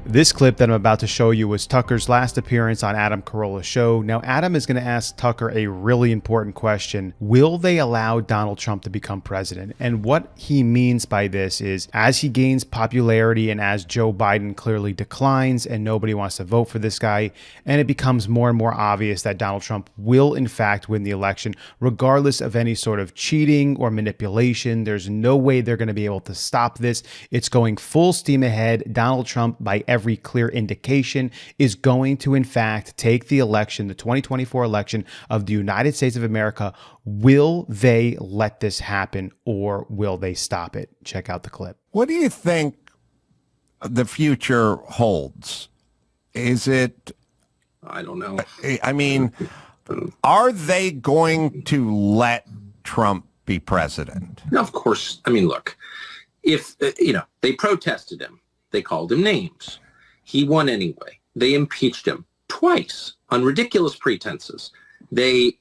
This clip that I'm about to show you was Tucker's last appearance on Adam Carolla's show. Now, Adam is going to ask Tucker a really important question. Will they allow Donald Trump to become president? And what he means by this is, as he gains popularity and as Joe Biden clearly declines and nobody wants to vote for this guy, and it becomes more and more obvious that Donald Trump will in fact win the election, regardless of any sort of cheating or manipulation. There's no way they're going to be able to stop this. It's going full steam ahead. Donald Trump, by every clear indication, is going to in fact take the election, the 2024 election of the United States of America. Will they let this happen or will they stop it? Check out the clip. What do you think the future holds? Is it, I don't know. I mean, are they going to let Trump be president? No, of course. I mean, look, if, they protested him, they called him names. He won anyway. They impeached him twice on ridiculous pretenses. They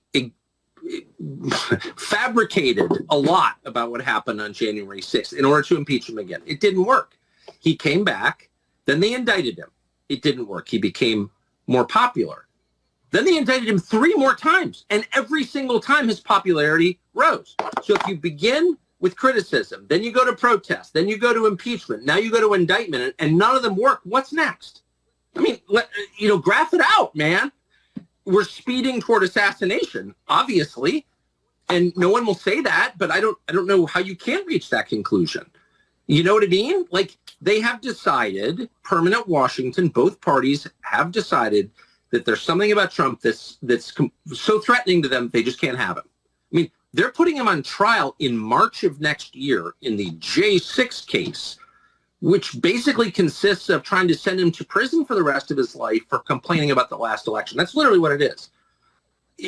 fabricated a lot about what happened on January 6th in order to impeach him again. It didn't work. He came back. Then they indicted him. It didn't work. He became more popular. Then they indicted him 3 more times. And every single time his popularity rose. So if you begin with criticism, then you go to protest, then you go to impeachment, now you go to indictment, and none of them work. What's next? I mean, graph it out, man. We're speeding toward assassination, obviously, and no one will say that, but I don't know how you can reach that conclusion. You know what I mean? Like, they have decided, permanent Washington, both parties have decided that there's something about Trump that's so threatening to them, they just can't have him. I mean, they're putting him on trial in March of next year in the J6 case, which basically consists of trying to send him to prison for the rest of his life for complaining about the last election. That's literally what it is.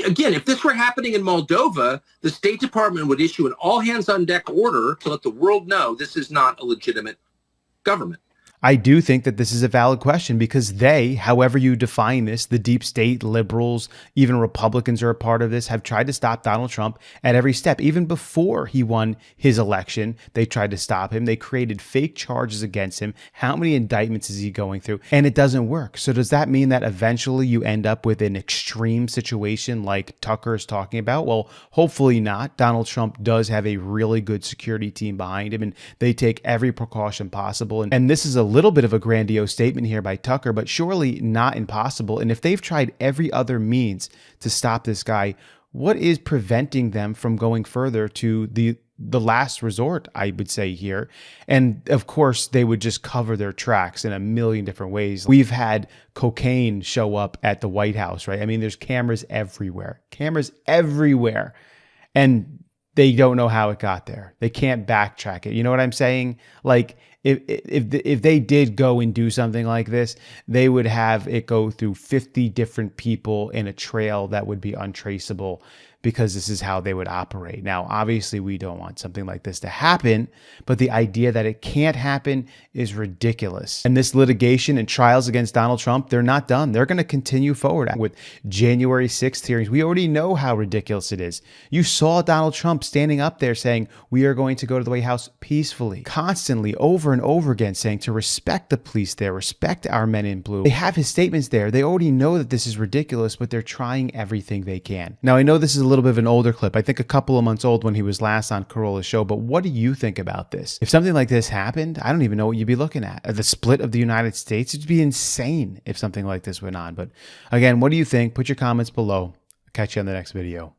Again, if this were happening in Moldova, the State Department would issue an all-hands-on-deck order to let the world know this is not a legitimate government. I do think that this is a valid question because they, however you define this, the deep state, liberals, even Republicans are a part of this, have tried to stop Donald Trump at every step. Even before he won his election, they tried to stop him. They created fake charges against him. How many indictments is he going through? And it doesn't work. So does that mean that eventually you end up with an extreme situation like Tucker is talking about? Well, hopefully not. Donald Trump does have a really good security team behind him, and they take every precaution possible. And this is a little bit of a grandiose statement here by Tucker, but surely not impossible. And if they've tried every other means to stop this guy, what is preventing them from going further to the last resort, I would say here? And of course, they would just cover their tracks in a million different ways. We've had cocaine show up at the White House, right? I mean, there's cameras everywhere, and they don't know how it got there. They can't backtrack it. You know what I'm saying? Like, if they did go and do something like this, they would have it go through 50 different people in a trail that would be untraceable, because this is how they would operate. Now, obviously, we don't want something like this to happen, but the idea that it can't happen is ridiculous. And this litigation and trials against Donald Trump, they're not done. They're going to continue forward with January 6th hearings. We already know how ridiculous it is. You saw Donald Trump standing up there saying, we are going to go to the White House peacefully, constantly, over and over again, saying to respect the police there, respect our men in blue. They have his statements there. They already know that this is ridiculous, but they're trying everything they can. Now, I know this is a little bit of an older clip. I think a couple of months old when he was last on Corolla's show, but what do you think about this? If something like this happened, I don't even know what you'd be looking at. The split of the United States, it'd be insane if something like this went on. But again, what do you think? Put your comments below. I'll catch you on the next video.